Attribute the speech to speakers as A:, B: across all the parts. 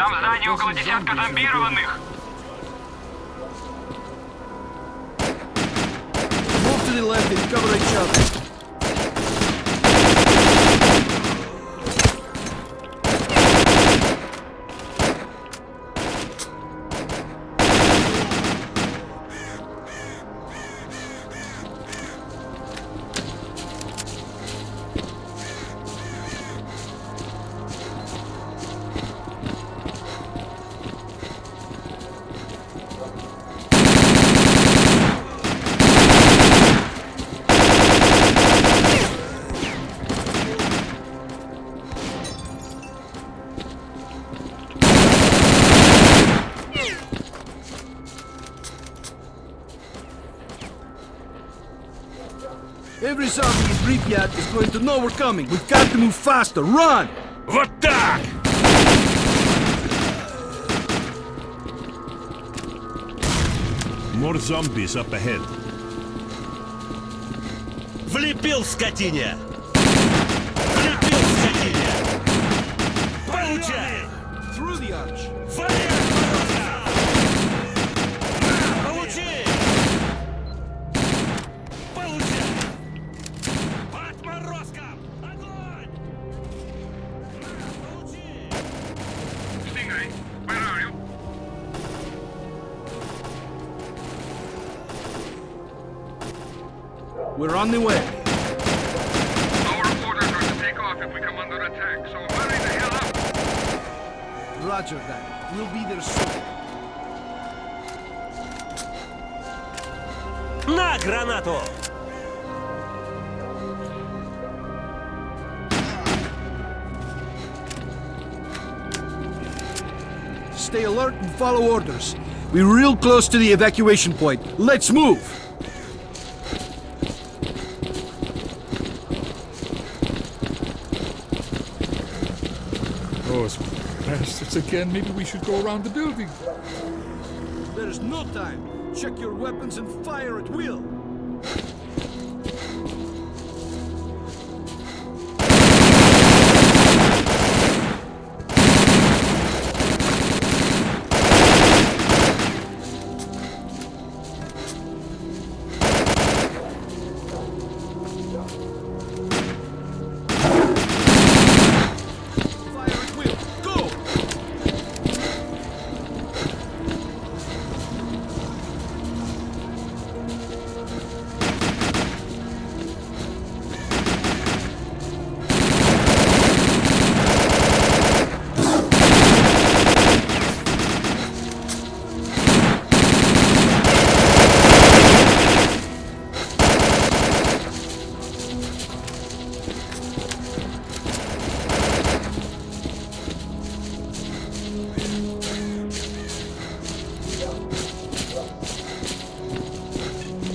A: Там в здании около десятка зомбированных.
B: Move to the left and cover each other. Every zombie in Pripyat is going to know we're coming. We've got to move faster. Run!
C: Вот так! More zombies up ahead.
D: Влепил в скотине! Влепил в скотине! Получай!
B: Through the arch.
D: Валер, ворота! На, получи! Получай! По отморозкам! Огонь! На, получи!
A: Stingray, where are you?
B: We're on the way.
A: Our orders are to take off if we come under attack, so hurry the hell up.
B: Roger that. We'll be there soon.
D: На гранату!
B: Stay alert and follow orders. We're real close to the evacuation point. Let's move!
E: Those bastards again. Maybe we should go around the building.
B: There's no time. Check your weapons and fire at will. Fire at will. Go!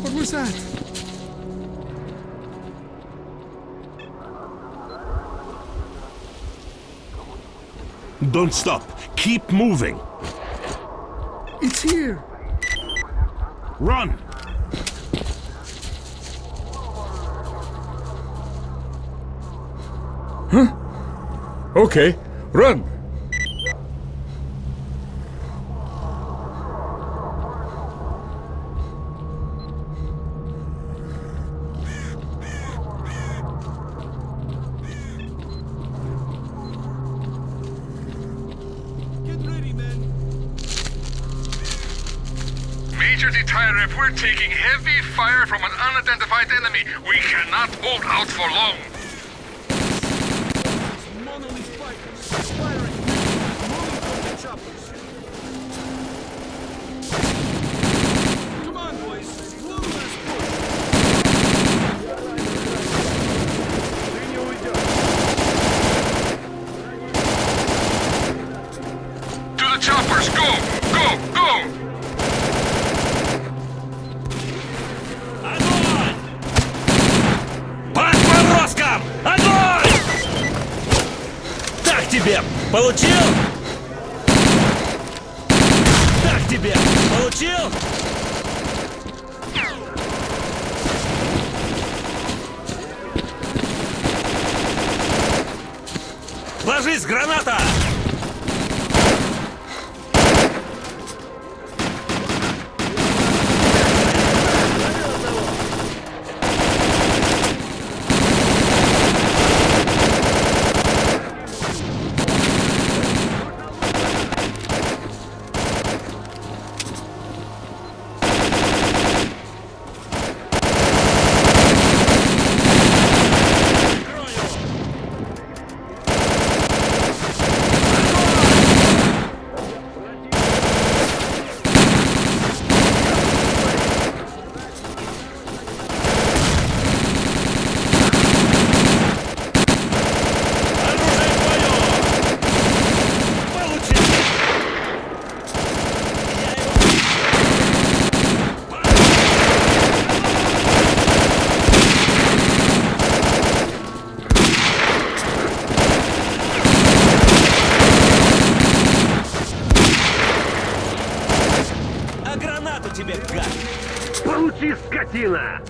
E: What was that?
C: Don't stop. Keep moving.
E: It's here.
C: Run!
E: Okay, run.
B: Get ready, men.
A: Major Detailer, if we're taking heavy fire from an unidentified enemy, we cannot hold out for long.
B: Monolith fighters. Firing. Moving toward the choppers. Come on, boys. One last push.
A: To the choppers, go! Go! Go!
D: Огонь! По отморозкам! Огонь! Так тебе! Получил? Так тебе! Получил? Ложись, граната! скотина!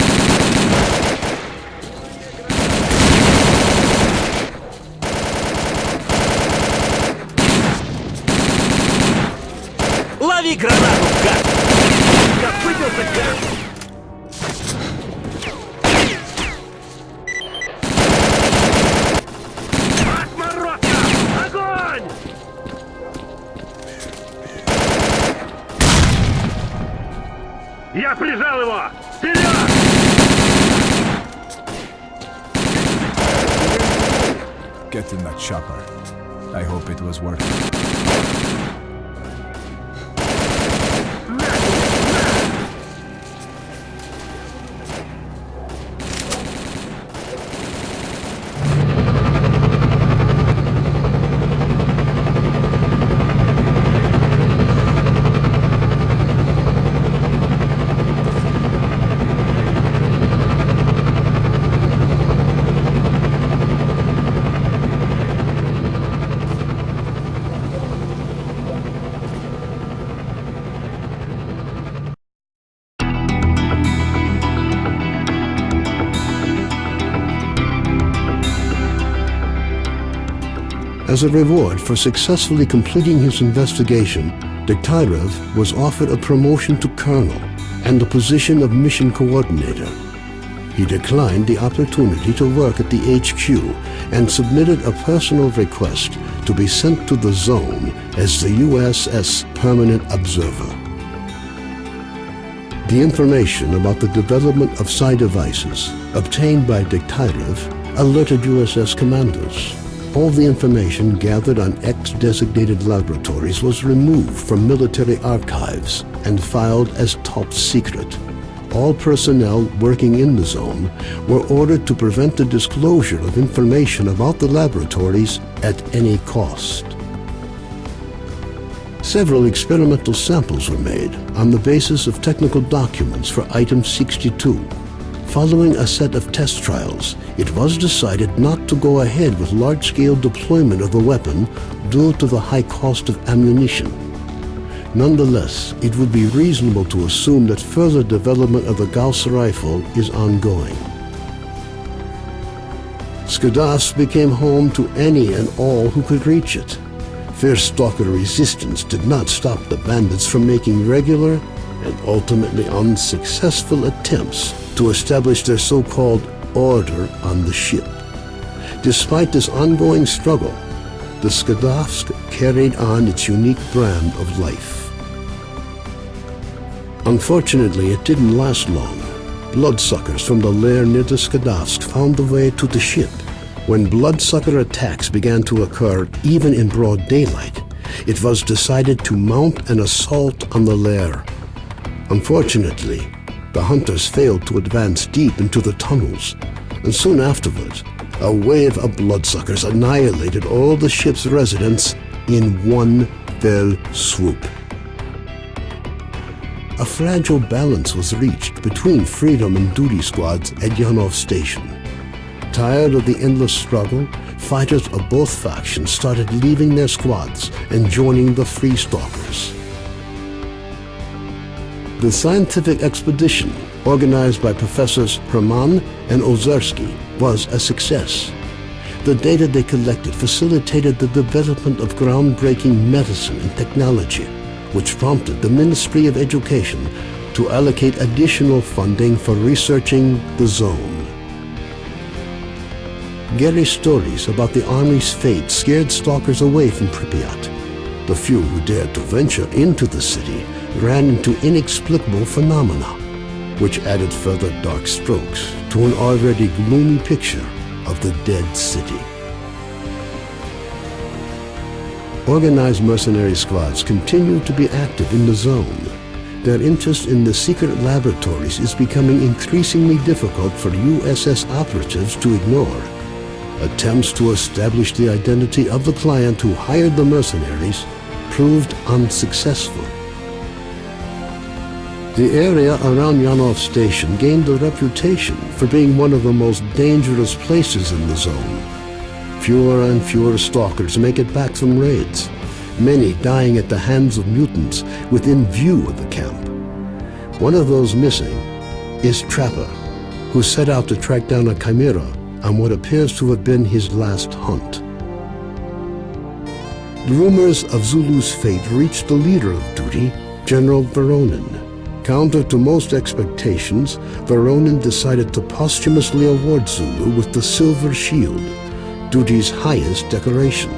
D: Лови гранату, гад! Копытился, гад! Отморозка! Огонь! Я прижал его! Вперед!
F: Get in that chopper. I hope it was worth it.
G: As a reward for successfully completing his investigation, Degtyarev was offered a promotion to colonel and the position of mission coordinator. He declined the opportunity to work at the HQ and submitted a personal request to be sent to the zone as the USS Permanent Observer. The information about the development of psi devices obtained by Degtyarev alerted USS commanders. All the information gathered on X-designated laboratories was removed from military archives and filed as top secret. All personnel working in the zone were ordered to prevent the disclosure of information about the laboratories at any cost. Several experimental samples were made on the basis of technical documents for Item 62. Following a set of test trials, it was decided not to go ahead with large-scale deployment of the weapon due to the high cost of ammunition. Nonetheless, it would be reasonable to assume that further development of the Gauss rifle is ongoing. Skadovsk became home to any and all who could reach it. Fierce stalker resistance did not stop the bandits from making regular and ultimately unsuccessful attempts to establish their so-called order on the ship. Despite this ongoing struggle, the Skadovsk carried on its unique brand of life. Unfortunately, it didn't last long. Bloodsuckers from the lair near the Skadovsk found the way to the ship. When bloodsucker attacks began to occur even in broad daylight, it was decided to mount an assault on the lair. Unfortunately, the hunters failed to advance deep into the tunnels, and soon afterwards, a wave of bloodsuckers annihilated all the ship's residents in one fell swoop. A fragile balance was reached between freedom and duty squads at Yanov Station. Tired of the endless struggle, fighters of both factions started leaving their squads and joining the Free Stalkers. The scientific expedition, organized by Professors Herman and Ozersky, was a success. The data they collected facilitated the development of groundbreaking medicine and technology, which prompted the Ministry of Education to allocate additional funding for researching the zone. Gary's stories about the Army's fate scared stalkers away from Pripyat. The few who dared to venture into the city ran into inexplicable phenomena, which added further dark strokes to an already gloomy picture of the dead city. Organized mercenary squads continue to be active in the zone. Their interest in the secret laboratories is becoming increasingly difficult for USS operatives to ignore. Attempts to establish the identity of the client who hired the mercenaries proved unsuccessful. The area around Yanov Station gained a reputation for being one of the most dangerous places in the zone. Fewer and fewer stalkers make it back from raids, many dying at the hands of mutants within view of the camp. One of those missing is Trapper, who set out to track down a chimera on what appears to have been his last hunt. The rumors of Zulu's fate reached the leader of Duty, General Veronin. Counter to most expectations, Veronin decided to posthumously award Zulu with the Silver Shield, Duty's highest decoration.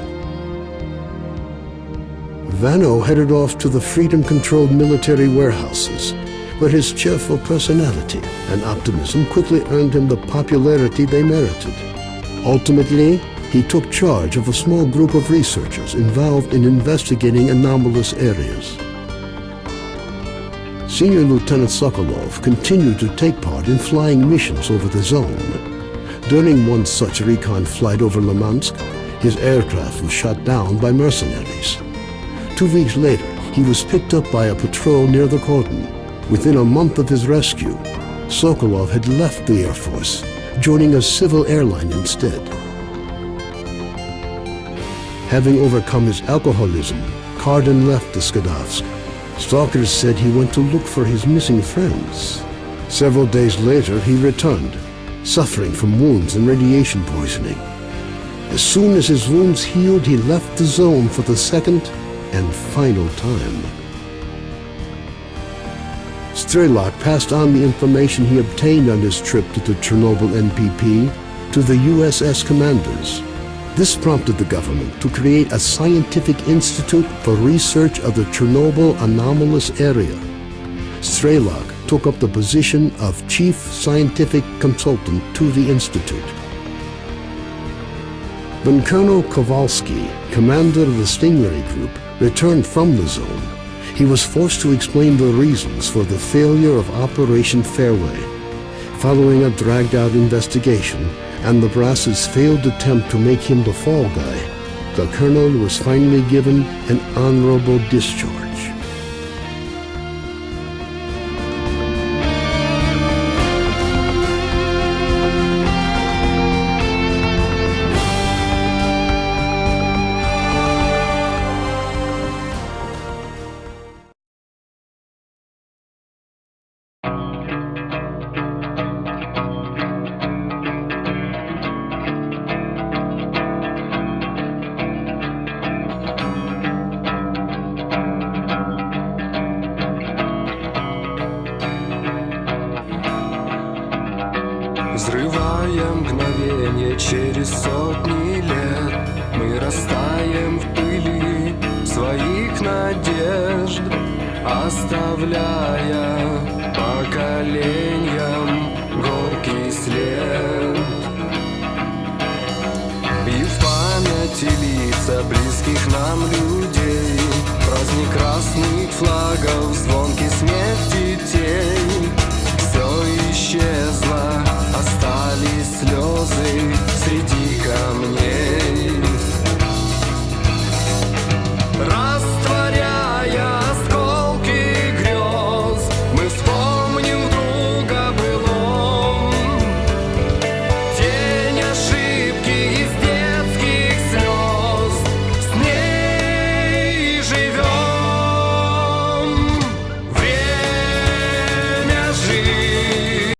G: Vano headed off to the freedom-controlled military warehouses, where his cheerful personality and optimism quickly earned him the popularity they merited. Ultimately, he took charge of a small group of researchers involved in investigating anomalous areas. Senior Lieutenant Sokolov continued to take part in flying missions over the zone. During one such recon flight over Limansk, his aircraft was shot down by mercenaries. 2 weeks later, he was picked up by a patrol near the cordon. Within a month of his rescue, Sokolov had left the Air Force, joining a civil airline instead. Having overcome his alcoholism, Kardin left the Skadovsk. Stalkers said he went to look for his missing friends. Several days later, he returned, suffering from wounds and radiation poisoning. As soon as his wounds healed, he left the zone for the second and final time. Strelok passed on the information he obtained on his trip to the Chernobyl NPP to the USS commanders. This prompted the government to create a scientific institute for research of the Chernobyl anomalous area. Strelok took up the position of chief scientific consultant to the institute. When Colonel Kowalski, commander of the Stingray Group, returned from the zone, he was forced to explain the reasons for the failure of Operation Fairway. Following a dragged-out investigation and the brass's failed attempt to make him the fall guy, the colonel was finally given an honorable discharge.
H: Взрывая мгновенье через сотни лет, мы растаем в пыли своих надежд, оставляя поколения